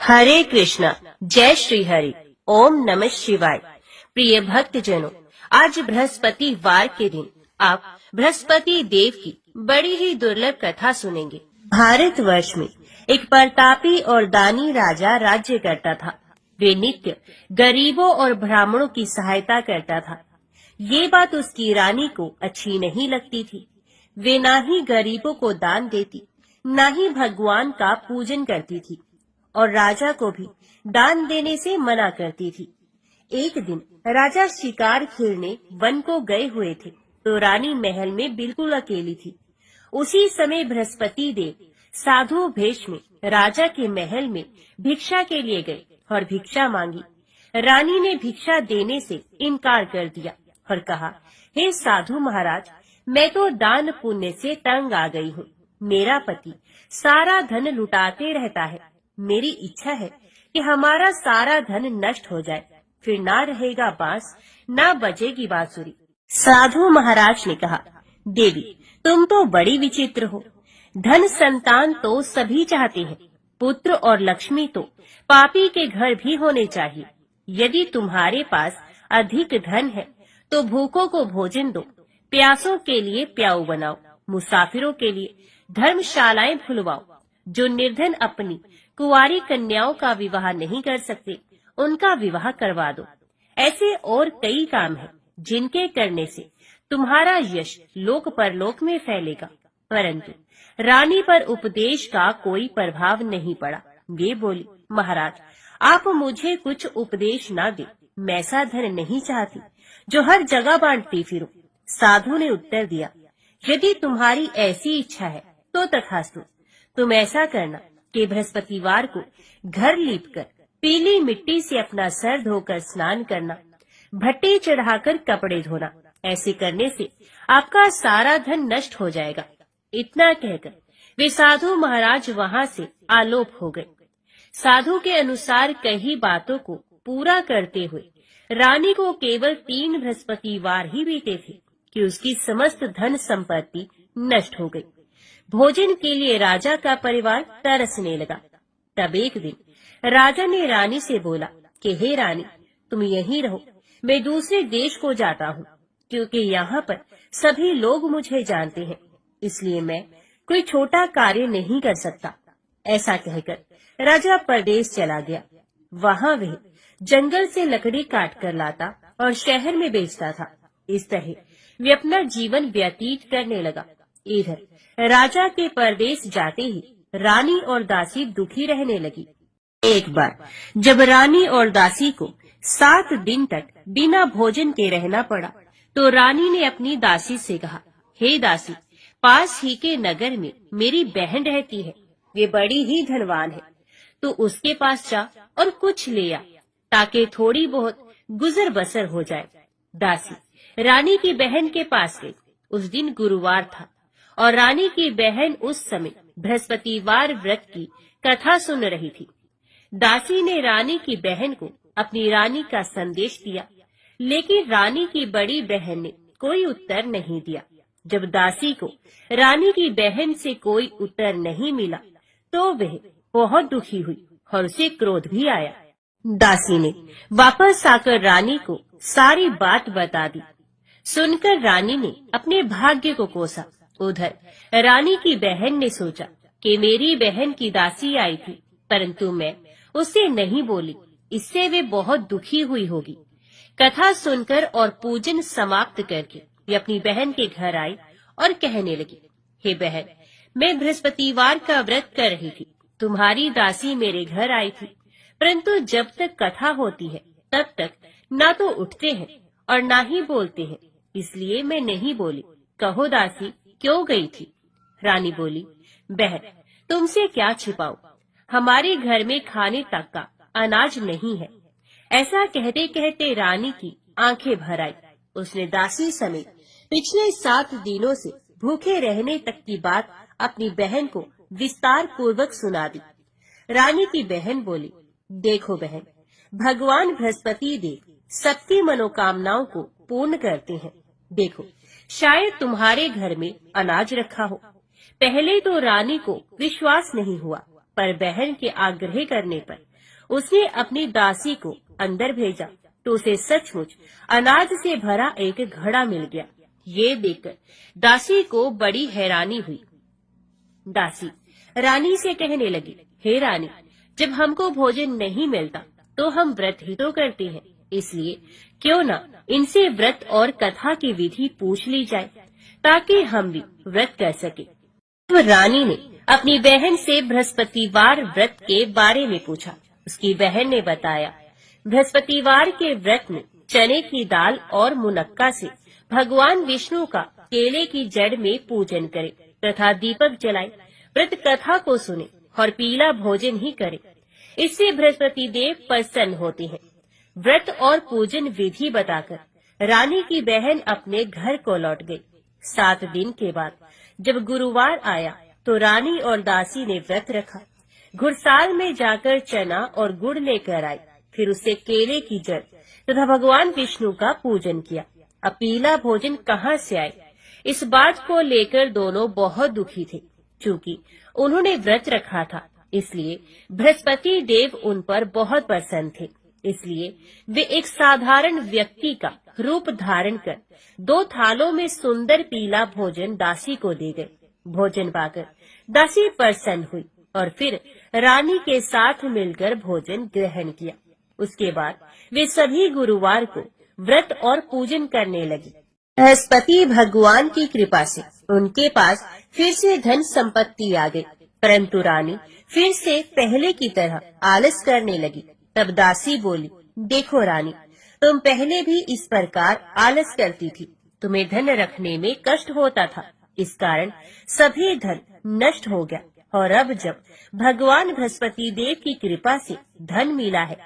हरे कृष्णा, जय श्री हरि, ओम नमः शिवाय। प्रिय भक्तजनों, आज बृहस्पतिवार के दिन आप बृहस्पति देव की बड़ी ही दुर्लभ कथा सुनेंगे। भारतवर्ष में एक प्रतापी और दानी राजा राज्य करता था। वे नित्य गरीबों और ब्राह्मणों की सहायता करता था। ये बात उसकी रानी को अच्छी नहीं लगती थी। वे ना ही गरीबों को दान देती, ना ही भगवान का पूजन करती थी और राजा को भी दान देने से मना करती थी। एक दिन राजा शिकार खेलने वन को गए हुए थे, तो रानी महल में बिल्कुल अकेली थी। उसी समय बृहस्पति देव साधु भेष में राजा के महल में भिक्षा के लिए गए और भिक्षा मांगी। रानी ने भिक्षा देने से इनकार कर दिया और कहा, हे साधु महाराज, मैं तो दान पुण्य से तंग आ गई हूँ। मेरा पति सारा धन लुटाते रहता है। मेरी इच्छा है कि हमारा सारा धन नष्ट हो जाए, फिर ना रहेगा बांस, ना बजेगी बांसुरी। साधु महाराज ने कहा, देवी, तुम तो बड़ी विचित्र हो। धन संतान तो सभी चाहते हैं, पुत्र और लक्ष्मी तो पापी के घर भी होने चाहिए। यदि तुम्हारे पास अधिक धन है तो भूखों को भोजन दो, प्यासों के लिए प्याऊ बनाओ, मुसाफिरों के लिए धर्मशालाएं खुलवाओ। जो निर्धन अपनी कुंवारी कन्याओं का विवाह नहीं कर सकते, उनका विवाह करवा दो। ऐसे और कई काम हैं जिनके करने से तुम्हारा यश लोक परलोक में फैलेगा। परंतु रानी पर उपदेश का कोई प्रभाव नहीं पड़ा। वे बोली, महाराज, आप मुझे कुछ उपदेश ना दे। मैं ऐसा धन नहीं चाहती जो हर जगह बांटती फिरूं। साधु ने उत्तर दिया, यदि तुम्हारी ऐसी इच्छा है तो तथास्तु। तुम ऐसा करना कि बृहस्पतिवार को घर लीपकर पीली मिट्टी से अपना सर धोकर स्नान करना, भट्टी चढ़ाकर कपड़े धोना। ऐसे करने से आपका सारा धन नष्ट हो जाएगा। इतना कहकर वे साधु महाराज वहां से आलोप हो गए। साधु के अनुसार कई बातों को पूरा करते हुए रानी को केवल 3 बृहस्पतिवार ही बीते थे कि उसकी समस्त धन संपत्ति नष्ट हो गई। भोजन के लिए राजा का परिवार तरसने लगा। तब एक दिन राजा ने रानी से बोला कि हे रानी, तुम यहीं रहो, मैं दूसरे देश को जाता हूँ, क्योंकि यहाँ पर सभी लोग मुझे जानते हैं, इसलिए मैं कोई छोटा कार्य नहीं कर सकता। ऐसा कहकर राजा परदेश चला गया। वहाँ वह जंगल से लकड़ी काट कर लाता और शहर में बेचता था। इस तरह वे अपना जीवन व्यतीत करने लगा। इधर राजा के परदेश जाते ही रानी और दासी दुखी रहने लगी। एक बार जब रानी और दासी को 7 दिन तक बिना भोजन के रहना पड़ा, तो रानी ने अपनी दासी से कहा, हे दासी, पास ही के नगर में मेरी बहन रहती है। वे बड़ी ही धनवान है, तो उसके पास जा और कुछ ले आ, ताकि थोड़ी बहुत गुजर बसर हो जाए। दासी रानी की बहन के पास गई। उस दिन गुरुवार था और रानी की बहन उस समय बृहस्पतिवार व्रत की कथा सुन रही थी। दासी ने रानी की बहन को अपनी रानी का संदेश दिया, लेकिन रानी की बड़ी बहन ने कोई उत्तर नहीं दिया। जब दासी को रानी की बहन से कोई उत्तर नहीं मिला, तो वह बहुत दुखी हुई और उसे क्रोध भी आया। दासी ने वापस आकर रानी को सारी बात बता दी। सुनकर रानी ने अपने भाग्य को कोसा। उधर रानी की बहन ने सोचा कि मेरी बहन की दासी आई थी, परंतु मैं उससे नहीं बोली, इससे वे बहुत दुखी हुई होगी। कथा सुनकर और पूजन समाप्त करके वे अपनी बहन के घर आई और कहने लगी, हे बहन, मैं बृहस्पतिवार का व्रत कर रही थी। तुम्हारी दासी मेरे घर आई थी, परंतु जब तक कथा होती है तब तक ना तो उठते हैं और ना ही बोलते हैं, इसलिए मैं नहीं बोली। कहो दासी, क्यों गई थी? रानी बोली, बहन, तुमसे क्या छिपाऊं, हमारे घर में खाने तक का अनाज नहीं है। ऐसा कहते कहते रानी की आंखें भर आई। उसने दासी समेत पिछले 7 दिनों से भूखे रहने तक की बात अपनी बहन को विस्तार पूर्वक सुना दी। रानी की बहन बोली, देखो बहन, भगवान बृहस्पति देव सबकी मनोकामनाओं को पूर्ण करते हैं। देखो, शायद तुम्हारे घर में अनाज रखा हो। पहले तो रानी को विश्वास नहीं हुआ, पर बहन के आग्रह करने पर उसने अपनी दासी को अंदर भेजा तो उसे सचमुच अनाज से भरा एक घड़ा मिल गया। ये देखकर दासी को बड़ी हैरानी हुई। दासी रानी से कहने लगी, हे रानी, जब हमको भोजन नहीं मिलता तो हम व्रत ही तो करते हैं, इसलिए क्यों न इनसे व्रत और कथा की विधि पूछ ली जाए ताकि हम भी व्रत कर सके। तो रानी ने अपनी बहन से बृहस्पतिवार व्रत के बारे में पूछा। उसकी बहन ने बताया, बृहस्पतिवार के व्रत में चने की दाल और मुनक्का से भगवान विष्णु का केले की जड़ में पूजन करे तथा दीपक जलाए, व्रत कथा को सुने और पीला भोजन ही करे। इससे बृहस्पति देव प्रसन्न होते हैं। व्रत और पूजन विधि बताकर रानी की बहन अपने घर को लौट गई। 7 दिन के बाद जब गुरुवार आया तो रानी और दासी ने व्रत रखा। घुड़साल में जाकर चना और गुड़ लेकर आई, फिर उससे केले की जड़ तथा भगवान विष्णु का पूजन किया। अब पीला भोजन कहाँ से आए, इस बात को लेकर दोनों बहुत दुखी थे। चूँकि उन्होंने व्रत रखा था, इसलिए बृहस्पति देव उन पर बहुत प्रसन्न थे। इसलिए वे एक साधारण व्यक्ति का रूप धारण कर 2 थालों में सुंदर पीला भोजन दासी को दे गए। भोजन पाकर दासी प्रसन्न हुई और फिर रानी के साथ मिलकर भोजन ग्रहण किया। उसके बाद वे सभी गुरुवार को व्रत और पूजन करने लगे। बृहस्पति भगवान की कृपा से उनके पास फिर से धन संपत्ति आ गई, परंतु रानी फिर से पहले की तरह आलस करने लगी। तब दासी बोली, देखो रानी, तुम पहले भी इस प्रकार आलस करती थी, तुम्हें धन रखने में कष्ट होता था, इस कारण सभी धन नष्ट हो गया, और अब जब भगवान बृहस्पति देव की कृपा से धन मिला है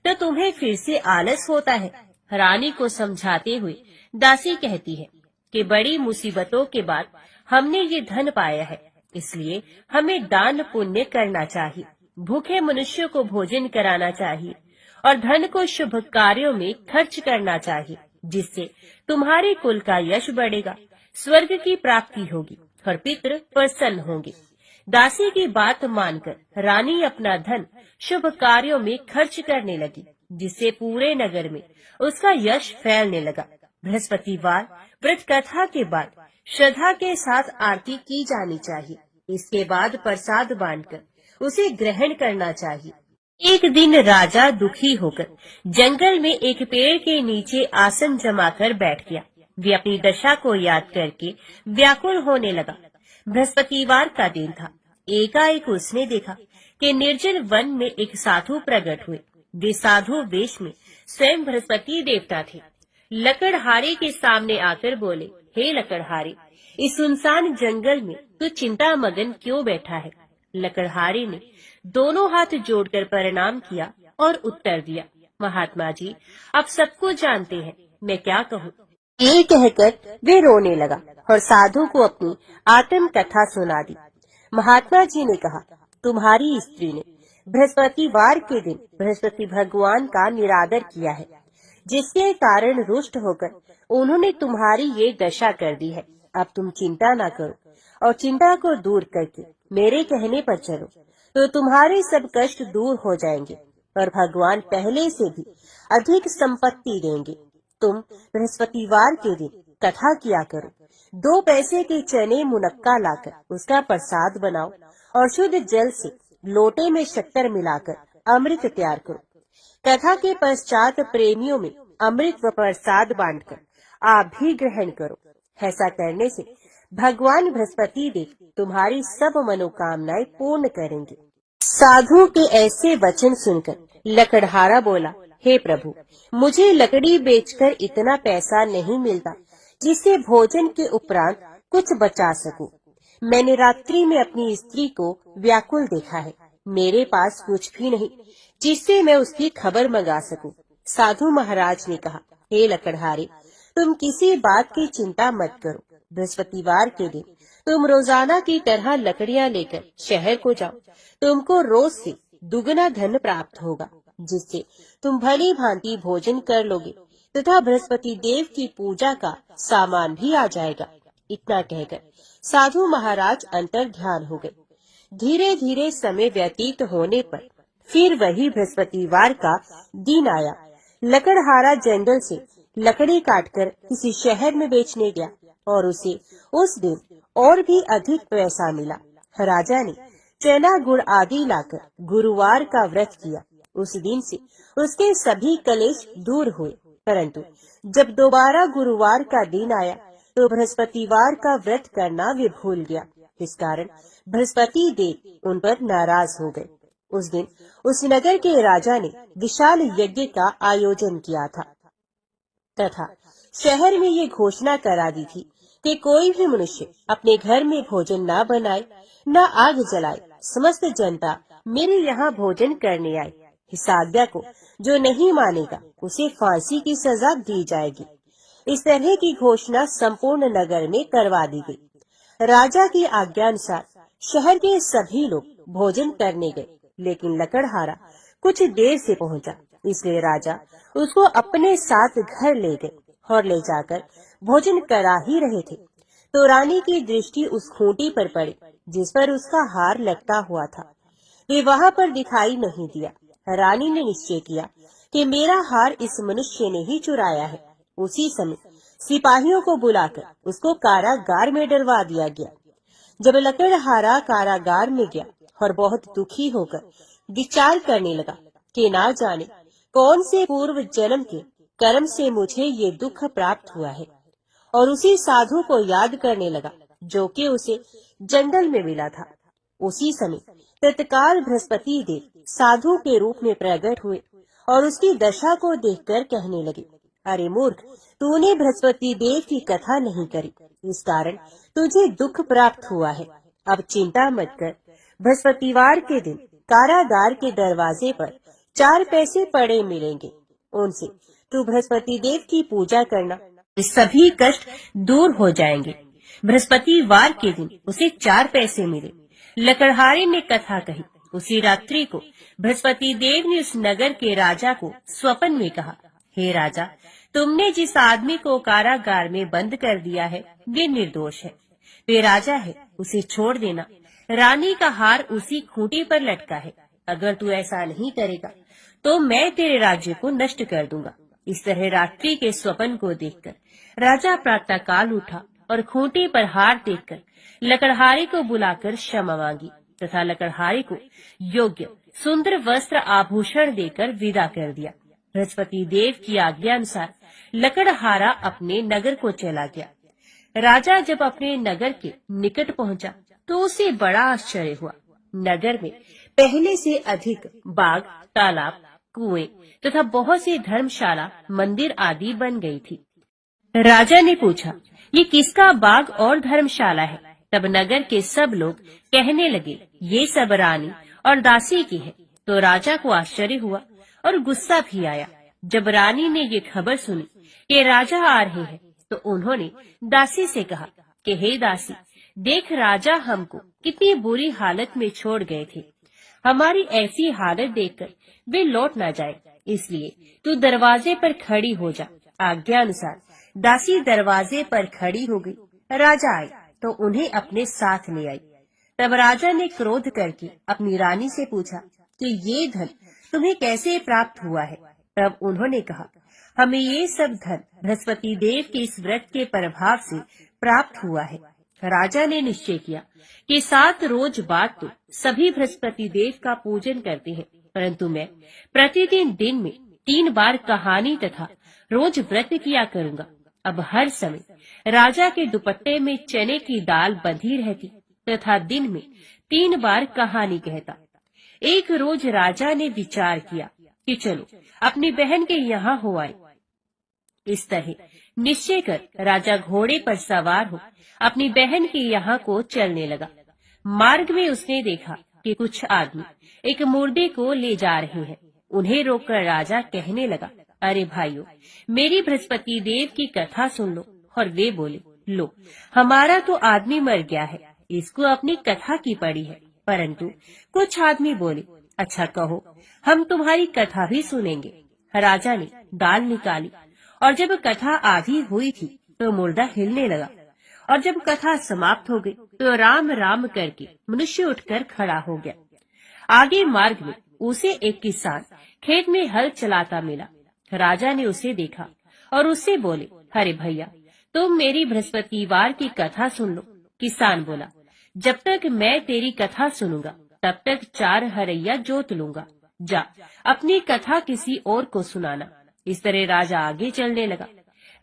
तो तुम्हें फिर से आलस होता है। रानी को समझाते हुए दासी कहती है कि बड़ी मुसीबतों के बाद हमने ये धन पाया है, इसलिए हमें दान पुण्य करना चाहिए, भूखे मनुष्यों को भोजन कराना चाहिए और धन को शुभ कार्यों में खर्च करना चाहिए, जिससे तुम्हारे कुल का यश बढ़ेगा, स्वर्ग की प्राप्ति होगी और पितृ प्रसन्न होंगे। दासी की बात मानकर रानी अपना धन शुभ कार्यों में खर्च करने लगी, जिससे पूरे नगर में उसका यश फैलने लगा। बृहस्पतिवार व्रत कथा के बाद श्रद्धा के साथ आरती की जानी चाहिए। इसके बाद प्रसाद बांटकर उसे ग्रहण करना चाहिए। एक दिन राजा दुखी होकर जंगल में एक पेड़ के नीचे आसन जमाकर बैठ गया। वे अपनी दशा को याद करके व्याकुल होने लगा। बृहस्पतिवार का दिन था। एकाएक उसने देखा कि निर्जन वन में एक साधु प्रकट हुए। वे साधु वेश में स्वयं बृहस्पति देवता थे। लकड़हारे के सामने आकर बोले, हे लकड़हारे, इस सुनसान जंगल में तू चिंता मगन क्यों बैठा है? लकड़हारे ने दोनों हाथ जोड़कर प्रणाम किया और उत्तर दिया, महात्मा जी, आप सबको जानते हैं, मैं क्या कहूँ। ये कहकर वे रोने लगा और साधु को अपनी आत्म कथा सुना दी। महात्मा जी ने कहा, तुम्हारी स्त्री ने बृहस्पतिवार के दिन बृहस्पति भगवान का निरादर किया है, जिसके कारण रुष्ट होकर उन्होंने तुम्हारी ये दशा कर दी है। अब तुम चिंता न करो और चिंता को दूर करके मेरे कहने पर चलो, तो तुम्हारे सब कष्ट दूर हो जाएंगे और भगवान पहले से भी अधिक संपत्ति देंगे। तुम बृहस्पतिवार के दिन कथा किया करो। 2 पैसे के चने मुनक्का लाकर उसका प्रसाद बनाओ और शुद्ध जल से लोटे में शक्कर मिलाकर अमृत तैयार करो। कथा के पश्चात प्रेमियों में अमृत व प्रसाद बांटकर आप भी ग्रहण करो। ऐसा करने से भगवान बृहस्पति देव तुम्हारी सब मनोकामनाएं पूर्ण करेंगे। साधु के ऐसे वचन सुनकर लकड़हारा बोला, हे प्रभु, मुझे लकड़ी बेचकर इतना पैसा नहीं मिलता जिससे भोजन के उपरांत कुछ बचा सकूं। मैंने रात्रि में अपनी स्त्री को व्याकुल देखा है। मेरे पास कुछ भी नहीं जिससे मैं उसकी खबर मंगा सकूं। साधु महाराज ने कहा, हे लकड़हारे, तुम किसी बात की चिंता मत करो। बृहस्पतिवार के दिन तुम रोजाना की तरह लकड़ियां लेकर शहर को जाओ। तुमको रोज से दुगना धन प्राप्त होगा, जिससे तुम भली भांति भोजन कर लोगे तथा बृहस्पति देव की पूजा का सामान भी आ जाएगा। इतना कहकर साधु महाराज अंतर ध्यान हो गए। धीरे धीरे समय व्यतीत होने पर फिर वही बृहस्पतिवार का दिन आया। लकड़हारा जंगल से लकड़ी काटकर किसी शहर में बेचने गया और उसे उस दिन और भी अधिक पैसा मिला। राजा ने चना गुड़ आदि लाकर गुरुवार का व्रत किया। उस दिन से उसके सभी कलेश दूर हुए, परंतु जब दोबारा गुरुवार का दिन आया तो बृहस्पतिवार का व्रत करना वे भूल गया। इस कारण बृहस्पति देव उन पर नाराज हो गए। उस दिन उस नगर के राजा ने विशाल यज्ञ का आयोजन किया था तथा शहर में ये घोषणा करा दी थी कि कोई भी मनुष्य अपने घर में भोजन न बनाए, न आग जलाए। समस्त जनता मेरे यहाँ भोजन करने आए। इस आज्ञा को जो नहीं मानेगा उसे फांसी की सजा दी जाएगी। इस तरह की घोषणा संपूर्ण नगर में करवा दी गई। राजा की आज्ञा अनुसार शहर के सभी लोग भोजन करने गए, लेकिन लकड़हारा कुछ देर से पहुंचा, इसलिए राजा उसको अपने साथ घर ले गए और ले जाकर भोजन करा ही रहे थे तो रानी की दृष्टि उस खूंटी पर पड़ी जिस पर उसका हार लटका हुआ था। वे वहाँ पर दिखाई नहीं दिया। रानी ने निश्चय किया कि मेरा हार इस मनुष्य ने ही चुराया है। उसी समय सिपाहियों को बुलाकर उसको कारागार में डलवा दिया गया। जब लकड़हारा कारागार में गया और बहुत दुखी होकर विचार करने लगा कि ना जाने कौन से पूर्व जन्म के कर्म से मुझे ये दुख प्राप्त हुआ है, और उसी साधु को याद करने लगा जो कि उसे जंगल में मिला था। उसी समय तत्काल बृहस्पति देव साधु के रूप में प्रकट हुए और उसकी दशा को देखकर कहने लगे, अरे मूर्ख, तूने बृहस्पति देव की कथा नहीं करी, इस कारण तुझे दुख प्राप्त हुआ है। अब चिंता मत कर, बृहस्पतिवार के दिन कारागार के दरवाजे पर 4 पैसे पड़े मिलेंगे, उनसे तू बृहस्पति देव की पूजा करना, सभी कष्ट दूर हो जाएंगे। बृहस्पतिवार के दिन उसे 4 पैसे मिले। लकड़हारे ने कथा कही। उसी रात्रि को बृहस्पति देव ने उस नगर के राजा को स्वप्न में कहा, हे राजा, तुमने जिस आदमी को कारागार में बंद कर दिया है वे निर्दोष है, वे राजा है, उसे छोड़ देना। रानी का हार उसी खूंटी पर लटका है। अगर तू ऐसा नहीं करेगा तो मैं तेरे राज्य को नष्ट कर दूंगा। इस तरह रात्रि के स्वप्न को देखकर राजा प्रातः काल उठा और खूंटी पर हार देखकर लकड़हारे को बुलाकर क्षमा मांगी तथा लकड़हारे को योग्य सुंदर वस्त्र आभूषण देकर विदा कर दिया। बृहस्पति देव की आज्ञा अनुसार लकड़हारा अपने नगर को चला गया। राजा जब अपने नगर के निकट पहुंचा तो उसे बड़ा आश्चर्य हुआ। नगर में पहले से अधिक बाग, तालाब, कुएं तथा बहुत सी धर्मशाला, मंदिर आदि बन गई थी। राजा ने पूछा, ये किसका बाग और धर्मशाला है? तब नगर के सब लोग कहने लगे, ये सब रानी और दासी की है। तो राजा को आश्चर्य हुआ और गुस्सा भी आया। जब रानी ने ये खबर सुनी कि राजा आ रहे हैं तो उन्होंने दासी से कहा कि हे दासी, देख राजा हमको कितनी बुरी हालत में छोड़ गए थे। हमारी ऐसी हालत देखकर वे लौट न जाए, इसलिए तू दरवाजे पर खड़ी हो जा। आज्ञा अनुसार दासी दरवाजे पर खड़ी हो गई। राजा आए तो उन्हें अपने साथ ले आई। तब राजा ने क्रोध करके अपनी रानी से पूछा कि ये धन तुम्हें कैसे प्राप्त हुआ है? तब उन्होंने कहा, हमें ये सब धन बृहस्पति देव के इस व्रत के प्रभाव से प्राप्त हुआ है। राजा ने निश्चय किया कि 7 रोज बाद तो सभी बृहस्पति देव का पूजन करते हैं, परंतु मैं प्रतिदिन दिन में 3 बार कहानी तथा रोज व्रत किया करूंगा। अब हर समय राजा के दुपट्टे में चने की दाल बंधी रहती तथा दिन में 3 बार कहानी कहता। एक रोज राजा ने विचार किया कि चलो अपनी बहन के यहाँ हो आए। इस तरह निश्चय कर राजा घोड़े पर सवार हो अपनी बहन के यहाँ को चलने लगा। मार्ग में उसने देखा कि कुछ आदमी एक मुर्दे को ले जा रहे हैं। उन्हें रोककर राजा कहने लगा, अरे भाइयों, मेरी बृहस्पति देव की कथा सुन लो। और वे बोले, लो, हमारा तो आदमी मर गया है, इसको अपनी कथा की पड़ी है। परंतु कुछ आदमी बोले, अच्छा कहो, हम तुम्हारी कथा भी सुनेंगे। राजा ने दाल निकाली और जब कथा आधी हुई थी तो मुर्दा हिलने लगा और जब कथा समाप्त हो गई तो राम राम करके मनुष्य उठकर खड़ा हो गया। आगे मार्ग में उसे एक किसान खेत में हल चलाता मिला। राजा ने उसे देखा और उससे बोले, अरे भैया, तुम मेरी बृहस्पतिवार की कथा सुन लो। किसान बोला, जब तक मैं तेरी कथा सुनूंगा तब तक 4 हरैया जोत लूंगा। जा, अपनी कथा किसी और को सुनाना। इस तरह राजा आगे चलने लगा।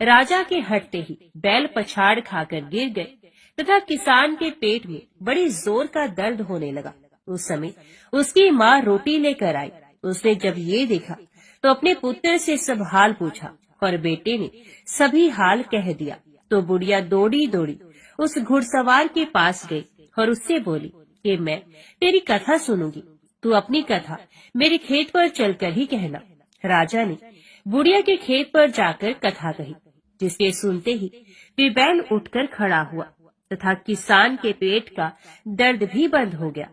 राजा के हटते ही बैल पछाड़ खाकर गिर गए तथा किसान के पेट में बड़ी जोर का दर्द होने लगा। उस समय उसकी माँ रोटी लेकर आई। उसने जब ये देखा तो अपने पुत्र से सब हाल पूछा और बेटे ने सभी हाल कह दिया। तो बुढ़िया दौड़ी दौड़ी उस घुड़सवार के पास गई और उससे बोली कि मैं तेरी कथा सुनूंगी, तू अपनी कथा मेरे खेत पर चलकर ही कहना। राजा ने बुढ़िया के खेत पर जाकर कथा कही, जिसके सुनते ही वे बैल उठकर खड़ा हुआ तथा किसान के पेट का दर्द भी बंद हो गया।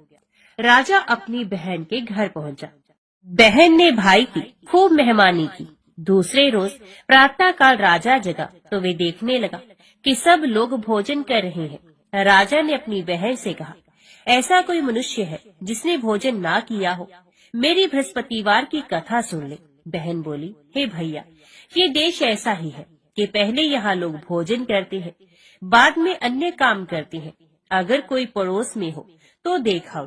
राजा अपनी बहन के घर पहुंचा। बहन ने भाई की खूब मेहमानी की। दूसरे रोज प्रातः काल राजा जगा तो वे देखने लगा कि सब लोग भोजन कर रहे हैं। राजा ने अपनी बहन से कहा, ऐसा कोई मनुष्य है जिसने भोजन ना किया हो, मेरी बृहस्पतिवार की कथा सुन ले। बहन बोली, हे भैया, ये देश ऐसा ही है कि पहले यहाँ लोग भोजन करते हैं, बाद में अन्य काम करते हैं। अगर कोई पड़ोस में हो तो देखाओ।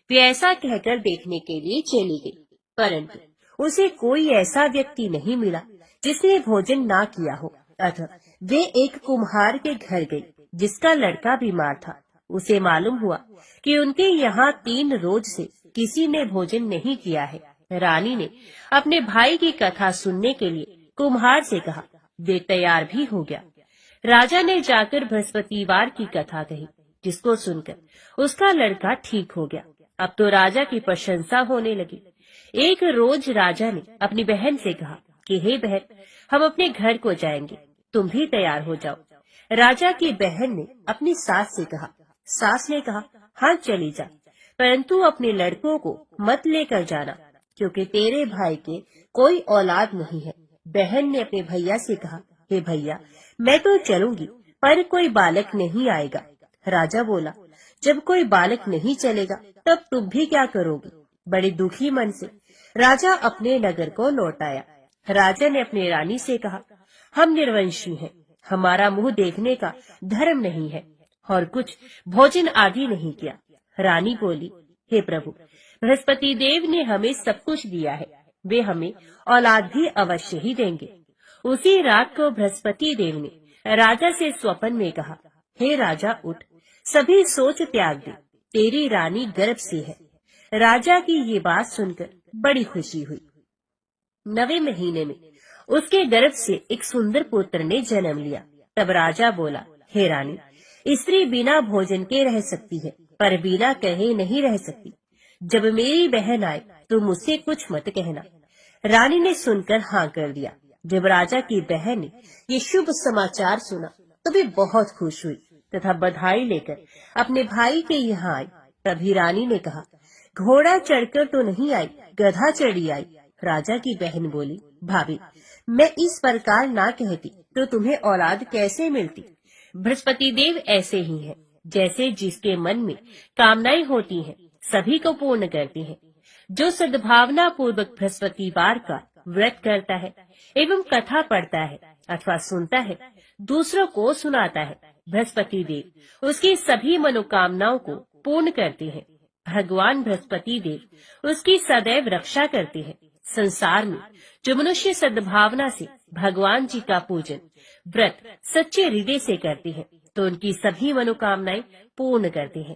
वे ऐसा कहकर देखने के लिए चली गई, परंतु उसे कोई ऐसा व्यक्ति नहीं मिला जिसने भोजन ना किया हो। अतः वे एक कुम्हार के घर गई जिसका लड़का बीमार था। उसे मालूम हुआ कि उनके यहाँ 3 रोज से किसी ने भोजन नहीं किया है। रानी ने अपने भाई की कथा सुनने के लिए कुम्हार से कहा। वे तैयार भी हो गया। राजा ने जाकर बृहस्पतिवार की कथा कही, जिसको सुनकर उसका लड़का ठीक हो गया। अब तो राजा की प्रशंसा होने लगी। एक रोज राजा ने अपनी बहन से कहा कि हे बहन, हम अपने घर को जाएंगे, तुम भी तैयार हो जाओ। राजा की बहन ने अपनी सास से कहा। सास ने कहा, हाँ चली जा, परंतु अपने लड़कों को मत लेकर जाना, क्योंकि तेरे भाई के कोई औलाद नहीं है। बहन ने अपने भैया से कहा, हे भैया, मैं तो चलूंगी, पर कोई बालक नहीं आएगा। राजा बोला, जब कोई बालक नहीं चलेगा तब तुम भी क्या करोगी। बड़े दुखी मन से राजा अपने नगर को लौट आया। राजा ने अपनी रानी से कहा, हम निर्वंशी हैं, हमारा मुंह देखने का धर्म नहीं है और कुछ भोजन आदि नहीं किया। रानी बोली, हे प्रभु, बृहस्पति देव ने हमें सब कुछ दिया है, वे हमें औलाद भी अवश्य ही देंगे। उसी रात को बृहस्पति देव ने राजा से स्वप्न में कहा, हे राजा, उठ, सभी सोच त्याग दे, तेरी रानी गर्भ से है। राजा की ये बात सुनकर बड़ी खुशी हुई। 9वें महीने में उसके गर्भ से एक सुंदर पुत्र ने जन्म लिया। तब राजा बोला, हे रानी, स्त्री बिना भोजन के रह सकती है, पर बिना कहे नहीं रह सकती। जब मेरी बहन आए तो मुझसे कुछ मत कहना। रानी ने सुनकर हाँ कर दिया। जब राजा की बहन ने ये शुभ समाचार सुना तो वे बहुत खुश हुई तथा बधाई लेकर अपने भाई के यहाँ आई। तभी रानी ने कहा, घोड़ा चढ़कर तो नहीं आई, गधा चढ़ी आई। राजा की बहन बोली, भाभी, मैं इस प्रकार ना कहती तो तुम्हें औलाद कैसे मिलती। बृहस्पति देव ऐसे ही हैं, जैसे जिसके मन में कामनाएं होती हैं सभी को पूर्ण करते हैं। जो सद्भावना पूर्वक बृहस्पतिवार का व्रत करता है एवं कथा पढ़ता है अथवा सुनता है, दूसरों को सुनाता है, बृहस्पति देव उसकी सभी मनोकामनाओं को पूर्ण करते हैं। भगवान बृहस्पति देव उसकी सदैव रक्षा करते हैं। संसार में जो मनुष्य सद्भावना से भगवान जी का पूजन व्रत सच्चे हृदय से करते हैं तो उनकी सभी मनोकामनाएं पूर्ण करते हैं।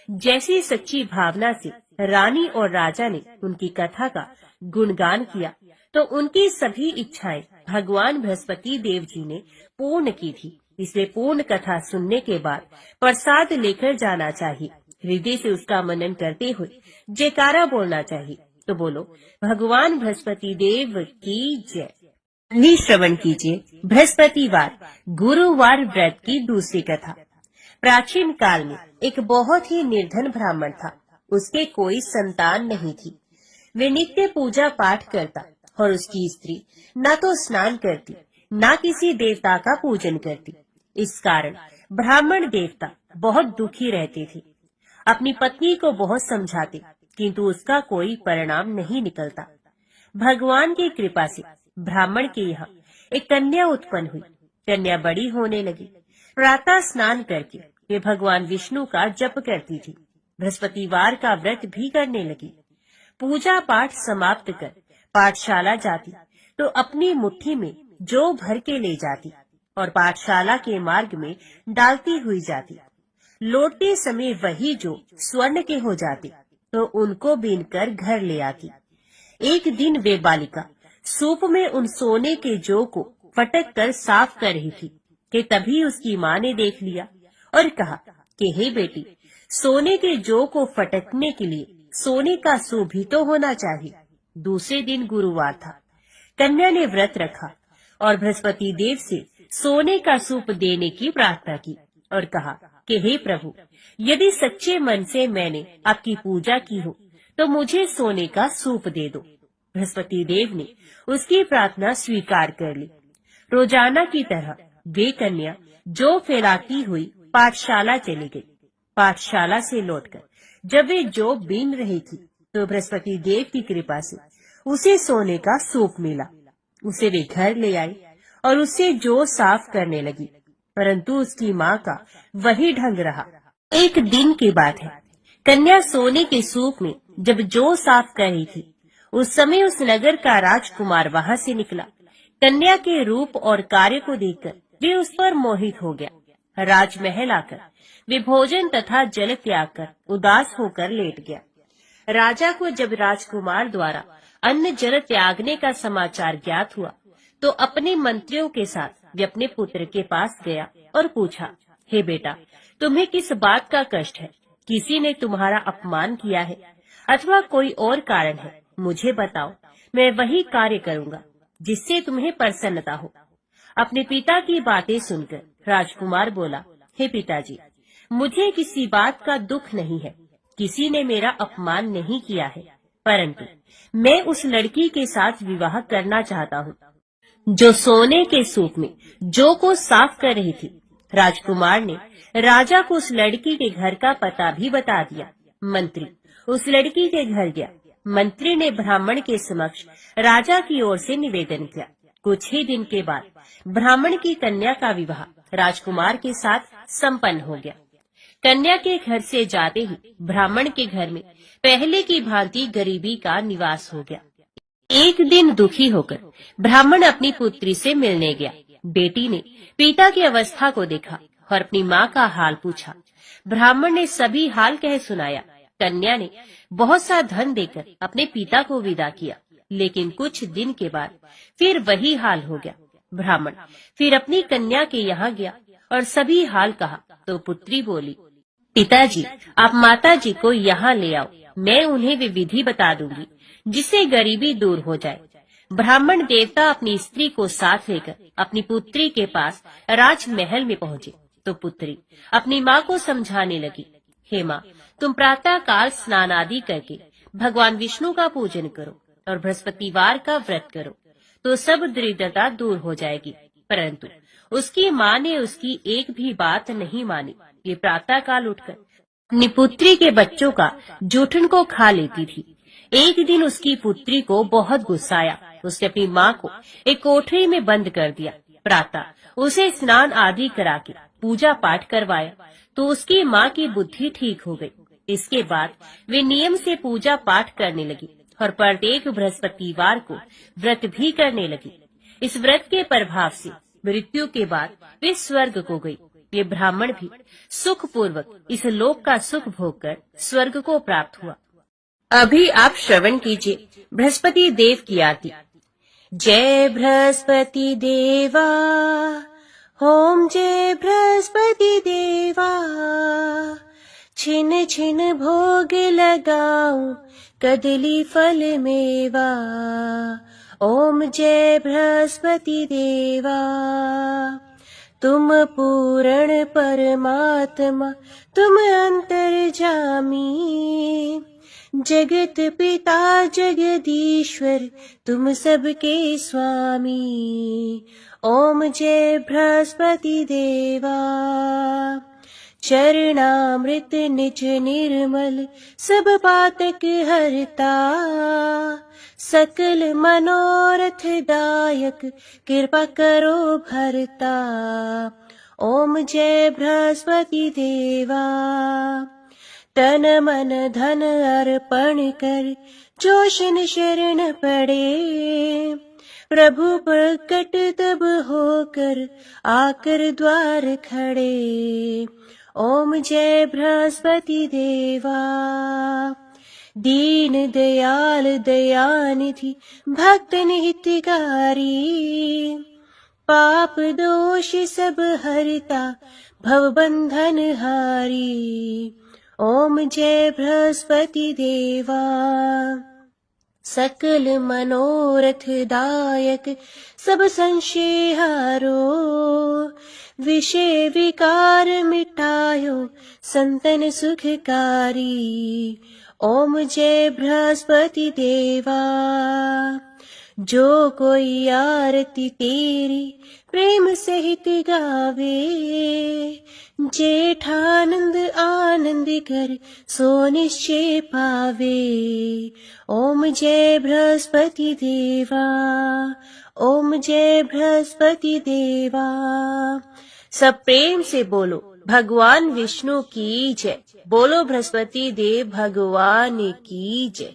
जैसी सच्ची भावना से रानी और राजा ने उनकी कथा का गुणगान किया तो उनकी सभी इच्छाएं भगवान बृहस्पति देव जी ने पूर्ण की थी। इसलिए पूर्ण कथा सुनने के बाद प्रसाद लेकर जाना चाहिए। हृदय से उसका मनन करते हुए जयकारा बोलना चाहिए। तो बोलो, भगवान बृहस्पति देव की जय। श्रवण कीजिए बृहस्पतिवार गुरुवार व्रत की दूसरी कथा। प्राचीन काल में एक बहुत ही निर्धन ब्राह्मण था। उसके कोई संतान नहीं थी। वे नित्य पूजा पाठ करता और उसकी स्त्री न तो स्नान करती न किसी देवता का पूजन करती। इस कारण ब्राह्मण देवता बहुत दुखी रहते थे। अपनी पत्नी को बहुत समझाते, किंतु उसका कोई परिणाम नहीं निकलता। भगवान की कृपा से ब्राह्मण के यहाँ एक कन्या उत्पन्न हुई। कन्या बड़ी होने लगी। प्रातः स्नान करके वे भगवान विष्णु का जप करती थी। बृहस्पतिवार का व्रत भी करने लगी। पूजा पाठ समाप्त कर पाठशाला जाती तो अपनी मुट्ठी में जौ भर के ले जाती और पाठशाला के मार्ग में डालती हुई जाती। लौटते समय वही जौ स्वर्ण के हो जाते तो उनको बीनकर घर ले आती। एक दिन वे बालिका सूप में उन सोने के जौ को फटक कर साफ कर रही थी कि तभी उसकी माँ ने देख लिया और कहा कि हे बेटी, सोने के जौ को फटकने के लिए सोने का सूप भी तो होना चाहिए। दूसरे दिन गुरुवार था। कन्या ने व्रत रखा और बृहस्पति देव से सोने का सूप देने की प्रार्थना की और कहा कि हे प्रभु, यदि सच्चे मन से मैंने आपकी पूजा की हो तो मुझे सोने का सूप दे दो। बृहस्पति देव ने उसकी प्रार्थना स्वीकार कर ली। रोजाना की तरह वे कन्या जौ फैलाती हुई पाठशाला चली गई। पाठशाला से लौटकर जब वे जौ बीन रही थी तो बृहस्पति देव की कृपा से उसे सोने का सूप मिला। उसे वे घर ले आई और उससे जौ साफ करने लगी, परंतु उसकी माँ का वही ढंग रहा। एक दिन की बात है, कन्या सोने के सूप में जब जौ साफ कर रही थी, उस समय उस नगर का राजकुमार वहाँ से निकला। कन्या के रूप और कार्य को देखकर वे उस पर मोहित हो गया। राजमहल आकर वे भोजन तथा जल त्याग कर उदास होकर लेट गया। राजा को जब राजकुमार द्वारा अन्न जल त्यागने का समाचार ज्ञात हुआ तो अपने मंत्रियों के साथ वे अपने पुत्र के पास गया और पूछा, हे बेटा, तुम्हें किस बात का कष्ट है? किसी ने तुम्हारा अपमान किया है अथवा कोई और कारण है? मुझे बताओ, मैं वही कार्य करूँगा जिससे तुम्हें प्रसन्नता हो। अपने पिता की बातें सुनकर राजकुमार बोला, हे पिताजी, मुझे किसी बात का दुख नहीं है। किसी ने मेरा अपमान नहीं किया है, परंतु मैं उस लड़की के साथ विवाह करना चाहता हूँ जो सोने के सूप में जौ को साफ कर रही थी। राजकुमार ने राजा को उस लड़की के घर का पता भी बता दिया। मंत्री उस लड़की के घर गया। मंत्री ने ब्राह्मण के समक्ष राजा की ओर से निवेदन किया। कुछ ही दिन के बाद ब्राह्मण की कन्या का विवाह राजकुमार के साथ संपन्न हो गया। कन्या के घर से जाते ही ब्राह्मण के घर में पहले की भांति गरीबी का निवास हो गया। एक दिन दुखी होकर ब्राह्मण अपनी पुत्री से मिलने गया। बेटी ने पिता की अवस्था को देखा और अपनी माँ का हाल पूछा। ब्राह्मण ने सभी हाल कह सुनाया। कन्या ने बहुत सा धन देकर अपने पिता को विदा किया, लेकिन कुछ दिन के बाद फिर वही हाल हो गया। ब्राह्मण फिर अपनी कन्या के यहाँ गया और सभी हाल कहा तो पुत्री बोली, पिताजी, आप माताजी को यहाँ ले आओ, मैं उन्हें वे विधि बता दूंगी जिससे गरीबी दूर हो जाए। ब्राह्मण देवता अपनी स्त्री को साथ लेकर अपनी पुत्री के पास राजमहल में पहुँचे तो पुत्री अपनी माँ को समझाने लगी, हे माँ, तुम प्रातः काल स्नान आदि करके भगवान विष्णु का पूजन करो और बृहस्पतिवार का व्रत करो तो सब दरिद्रता दूर हो जाएगी। परंतु उसकी माँ ने उसकी एक भी बात नहीं मानी। ये प्रातः काल उठकर अपनी पुत्री के बच्चों का जूठन को खा लेती थी। एक दिन उसकी पुत्री को बहुत गुस्सा आया। उसने अपनी माँ को एक कोठरी में बंद कर दिया। प्रातः उसे स्नान आदि करा के पूजा पाठ करवाया तो उसकी माँ की बुद्धि ठीक हो गई। इसके बाद वे नियम से पूजा पाठ करने लगी और प्रत्येक बृहस्पतिवार को व्रत भी करने लगी। इस व्रत के प्रभाव से मृत्यु के बाद वे स्वर्ग को गई। ये ब्राह्मण भी सुख पूर्वक इस लोक का सुख भोग कर स्वर्ग को प्राप्त हुआ। अभी आप श्रवण कीजिए बृहस्पति देव की आरती। जय बृहस्पति देवा, ओम जय बृहस्पति देवा, छिन छिन भोग लगाऊं कदली फल मेवा। ओम जय बृहस्पति देवा, तुम पूर्ण परमात्मा, तुम अंतर्जामी, जगत पिता जगदीश्वर, तुम सबके स्वामी। ओम जय बृहस्पति देवा। चरणामृत निज निर्मल सब पातक हरता, सकल मनोरथ दायक कृपा करो भरता। ओम जय बृहस्पति देवा। तन मन धन अर्पण कर जो शन शरण पड़े, प्रभु प्रकट तब होकर आकर द्वार खड़े। ओम जय बृहस्पति देवा। दीन दयाल दयानिधि भक्तन हितकारी, पाप दोष सब हरता भव बंधन हारी। ओम जय बृहस्पति देवा। सकल मनोरथ दायक सब संशय हारो, विषय विकार मिटायो संतन सुखकारी। ओम जय बृहस्पति देवा। जो कोई आरती तेरी प्रेम सहित गावे, जेठानंद आनंद कर सो निश्चय पावे। ओम जय बृहस्पति देवा। ओम जय बृहस्पति देवा। सब प्रेम से बोलो भगवान विष्णु की जय। बोलो बृहस्पति देव भगवान की जय।